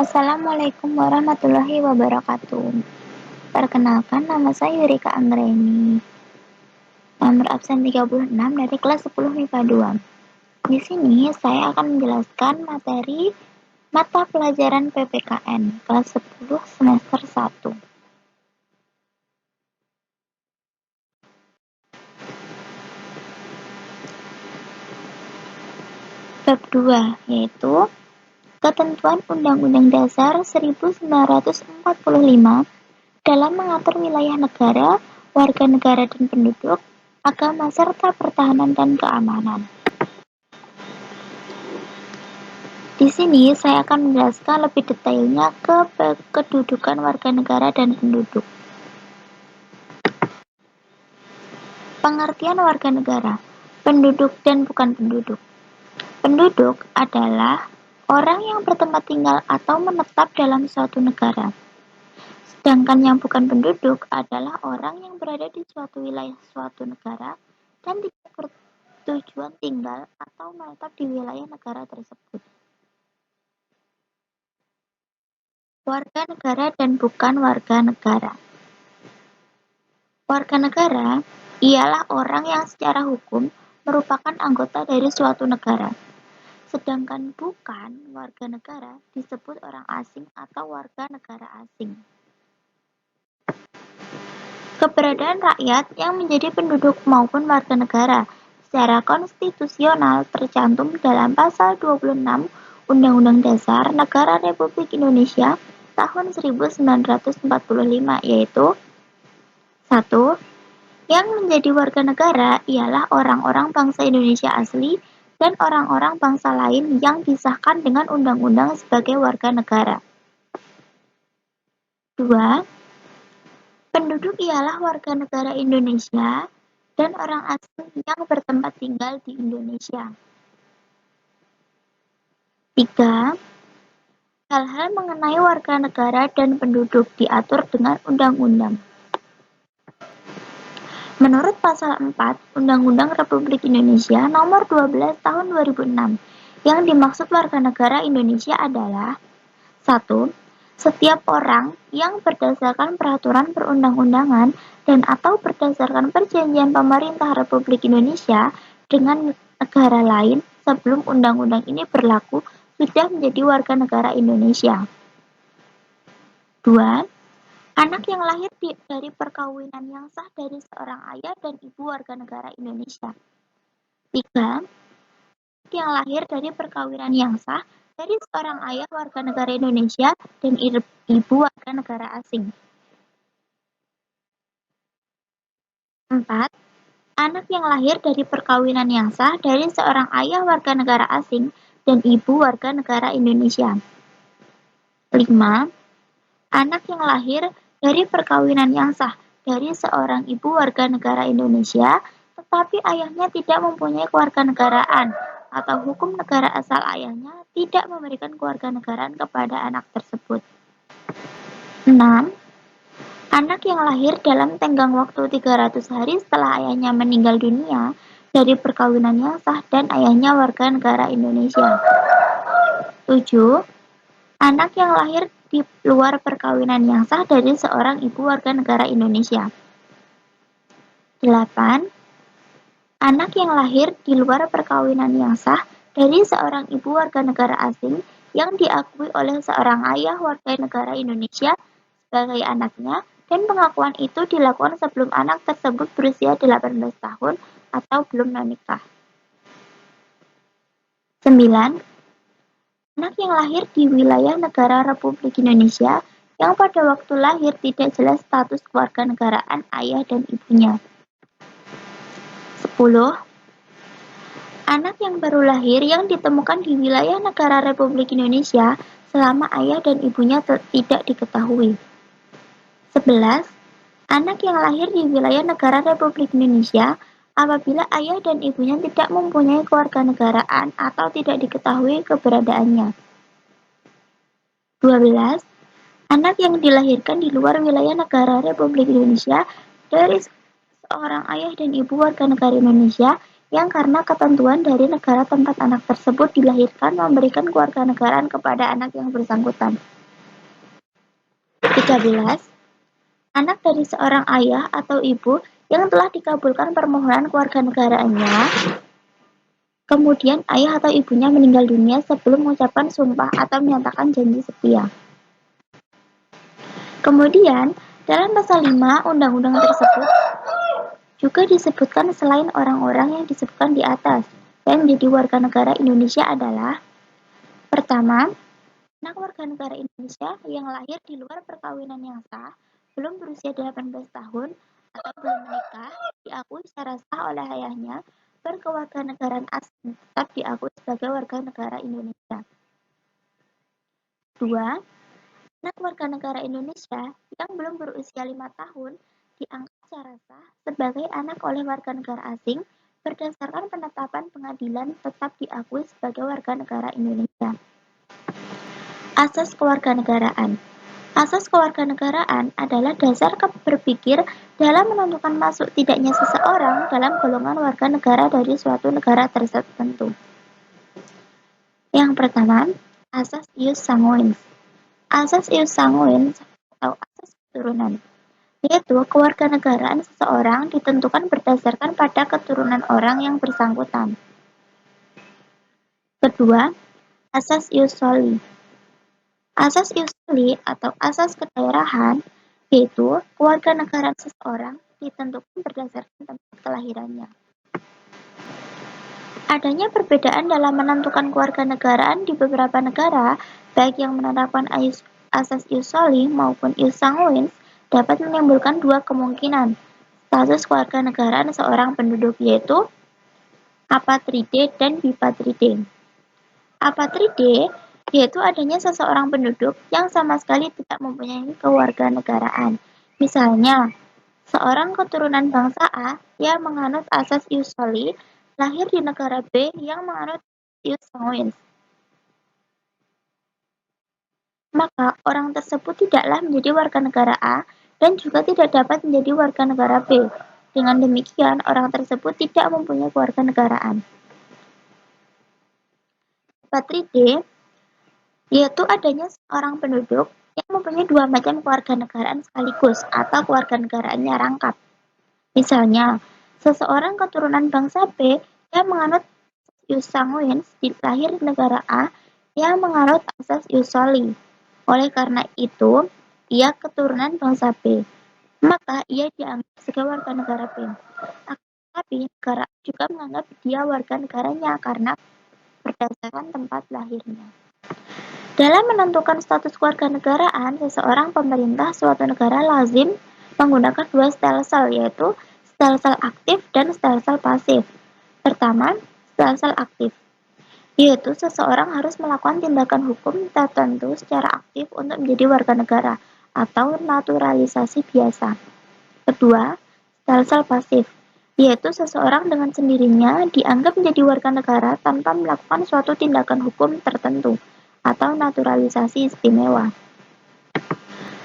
Assalamualaikum warahmatullahi wabarakatuh. Perkenalkan, nama saya Yurika Anggreni. Nomor absen 36 dari kelas 10 MIPA 2. Di sini saya akan menjelaskan materi mata pelajaran PPKN kelas 10 semester 1. Bab 2 yaitu Ketentuan Undang-Undang Dasar 1945 dalam mengatur wilayah negara, warga negara dan penduduk, agama serta pertahanan dan keamanan. Di sini saya akan menjelaskan lebih detailnya ke kedudukan warga negara dan penduduk. Pengertian warga negara, penduduk dan bukan penduduk. Penduduk adalah orang yang bertempat tinggal atau menetap dalam suatu negara. Sedangkan yang bukan penduduk adalah orang yang berada di suatu wilayah suatu negara dan tidak bertujuan tinggal atau menetap di wilayah negara tersebut. Warga negara dan bukan warga negara. Warga negara ialah orang yang secara hukum merupakan anggota dari suatu negara. Sedangkan bukan warga negara disebut orang asing atau warga negara asing. Keberadaan rakyat yang menjadi penduduk maupun warga negara secara konstitusional tercantum dalam pasal 26 Undang-Undang Dasar Negara Republik Indonesia tahun 1945, yaitu 1. Yang menjadi warga negara ialah orang-orang bangsa Indonesia asli dan orang-orang bangsa lain yang disahkan dengan undang-undang sebagai warga negara. 2. Penduduk ialah warga negara Indonesia dan orang asing yang bertempat tinggal di Indonesia. 3. Hal-hal mengenai warga negara dan penduduk diatur dengan undang-undang. Menurut pasal 4 Undang-Undang Republik Indonesia Nomor 12 Tahun 2006, yang dimaksud warga negara Indonesia adalah 1. Setiap orang yang berdasarkan peraturan perundang-undangan dan atau berdasarkan perjanjian pemerintah Republik Indonesia dengan negara lain sebelum undang-undang ini berlaku sudah menjadi warga negara Indonesia. 2. Anak yang lahir dari perkawinan yang sah dari seorang ayah dan ibu warga negara Indonesia. 3. Anak yang lahir dari perkawinan yang sah dari seorang ayah warga negara Indonesia dan ibu warga negara asing. 4. Anak yang lahir dari perkawinan yang sah dari seorang ayah warga negara asing dan ibu warga negara Indonesia. 5. Anak yang lahir dari perkawinan yang sah dari seorang ibu warga negara Indonesia, tetapi ayahnya tidak mempunyai kewarganegaraan atau hukum negara asal ayahnya tidak memberikan kewarganegaraan kepada anak tersebut. 6. Anak yang lahir dalam tenggang waktu 300 hari setelah ayahnya meninggal dunia dari perkawinan yang sah dan ayahnya warga negara Indonesia. 7. Anak yang lahir di luar perkawinan yang sah dari seorang ibu warga negara Indonesia. 8. Anak yang lahir di luar perkawinan yang sah dari seorang ibu warga negara asing yang diakui oleh seorang ayah warga negara Indonesia sebagai anaknya dan pengakuan itu dilakukan sebelum anak tersebut berusia 18 tahun atau belum menikah. 9. Anak yang lahir di wilayah negara Republik Indonesia yang pada waktu lahir tidak jelas status kewarganegaraan ayah dan ibunya. 10. Anak yang baru lahir yang ditemukan di wilayah negara Republik Indonesia selama ayah dan ibunya tidak diketahui. 11. Anak yang lahir di wilayah negara Republik Indonesia apabila ayah dan ibunya tidak mempunyai kewarganegaraan atau tidak diketahui keberadaannya. 12. Anak yang dilahirkan di luar wilayah negara Republik Indonesia dari seorang ayah dan ibu warga negara Indonesia yang karena ketentuan dari negara tempat anak tersebut dilahirkan memberikan kewarganegaraan kepada anak yang bersangkutan. 13. Anak dari seorang ayah atau ibu yang telah dikabulkan permohonan kewarganegaraannya, kemudian ayah atau ibunya meninggal dunia sebelum mengucapkan sumpah atau menyatakan janji setia. Kemudian, dalam pasal 5 undang-undang tersebut juga disebutkan selain orang-orang yang disebutkan di atas yang menjadi warga negara Indonesia adalah: pertama, anak warga negara Indonesia yang lahir di luar perkawinan yang sah, belum berusia 18 tahun, atau belum menikah, diakui secara sah oleh ayahnya, berkewarganegaraan asing, tetap diakui sebagai warga negara Indonesia. 2. Anak warga negara Indonesia yang belum berusia 5 tahun dianggap secara sah sebagai anak oleh warga negara asing berdasarkan penetapan pengadilan tetap diakui sebagai warga negara Indonesia. Asas kewarganegaraan. Asas kewarganegaraan adalah dasar berpikir dalam menentukan masuk tidaknya seseorang dalam golongan warga negara dari suatu negara tertentu. Yang pertama, asas ius sanguinis. Asas ius sanguinis atau asas keturunan, yaitu kewarganegaraan seseorang ditentukan berdasarkan pada keturunan orang yang bersangkutan. Kedua, asas ius soli. Asas ius soli atau asas kedaerahan, yaitu kewarganegaraan seseorang ditentukan berdasarkan tempat kelahirannya. Adanya perbedaan dalam menentukan kewarganegaraan di beberapa negara, baik yang menerapkan asas ius soli maupun ius sanguinis, dapat menimbulkan dua kemungkinan status kewarganegaraan seorang penduduk, yaitu apatride dan bipatride. Apatride yaitu adanya seseorang penduduk yang sama sekali tidak mempunyai kewarganegaraan. Misalnya, seorang keturunan bangsa A yang menganut asas ius soli lahir di negara B yang menganut ius sanguinis. Maka orang tersebut tidaklah menjadi warga negara A dan juga tidak dapat menjadi warga negara B. Dengan demikian, orang tersebut tidak mempunyai kewarganegaraan. Apatride yaitu adanya seorang penduduk yang mempunyai dua macam kewarganegaraan sekaligus atau kewarganegaraannya rangkap. Misalnya, seseorang keturunan bangsa B yang menganut ius sanguinis lahir di negara A yang menganut asas ius soli. Oleh karena itu, ia keturunan bangsa B, maka ia dianggap sebagai warga negara B. Tapi negara A juga menganggap dia warga negaranya karena berdasarkan tempat lahirnya. Dalam menentukan status kewarganegaraan seseorang, pemerintah suatu negara lazim menggunakan dua stelsel, yaitu stelsel aktif dan stelsel pasif. Pertama, stelsel aktif, yaitu seseorang harus melakukan tindakan hukum tertentu secara aktif untuk menjadi warga negara atau naturalisasi biasa. Kedua, stelsel pasif, yaitu seseorang dengan sendirinya dianggap menjadi warga negara tanpa melakukan suatu tindakan hukum tertentu atau naturalisasi istimewa.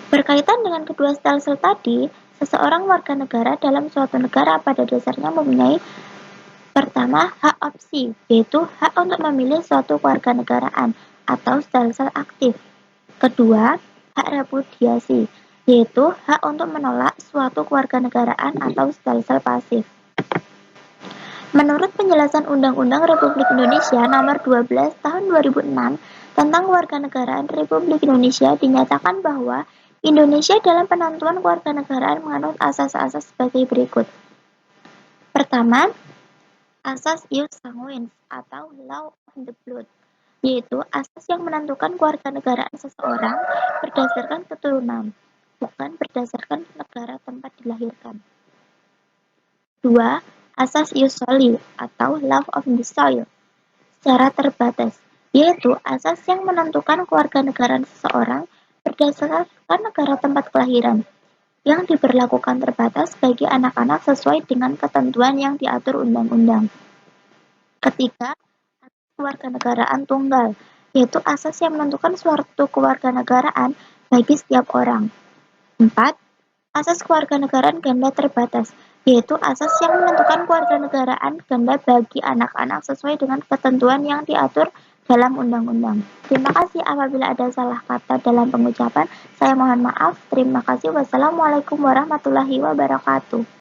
Berkaitan dengan kedua stelsel tadi, seseorang warga negara dalam suatu negara pada dasarnya mempunyai: pertama, hak opsi, yaitu hak untuk memilih suatu kewarganegaraan atau stelsel aktif. Kedua, hak repudiasi, yaitu hak untuk menolak suatu kewarganegaraan atau stelsel pasif. Menurut penjelasan Undang-Undang Republik Indonesia Nomor 12 Tahun 2006 tentang Kewarganegaraan Republik Indonesia, dinyatakan bahwa Indonesia dalam penentuan kewarganegaraan menganut asas-asas sebagai berikut. Pertama, asas ius sanguinis atau law of the blood, yaitu asas yang menentukan kewarganegaraan seseorang berdasarkan keturunan, bukan berdasarkan negara tempat dilahirkan. Dua, asas ius soli atau law of the soil, secara terbatas, yaitu asas yang menentukan kewarganegaraan seseorang berdasarkan negara tempat kelahiran, yang diberlakukan terbatas bagi anak-anak sesuai dengan ketentuan yang diatur undang-undang. Ketiga, asas kewarganegaraan tunggal, yaitu asas yang menentukan suatu kewarganegaraan bagi setiap orang. 4. Asas kewarganegaraan ganda terbatas, yaitu asas yang menentukan kewarganegaraan ganda bagi anak-anak sesuai dengan ketentuan yang diatur dalam undang-undang. Terima kasih apabila ada salah kata dalam pengucapan. Saya mohon maaf. Terima kasih. Wassalamualaikum warahmatullahi wabarakatuh.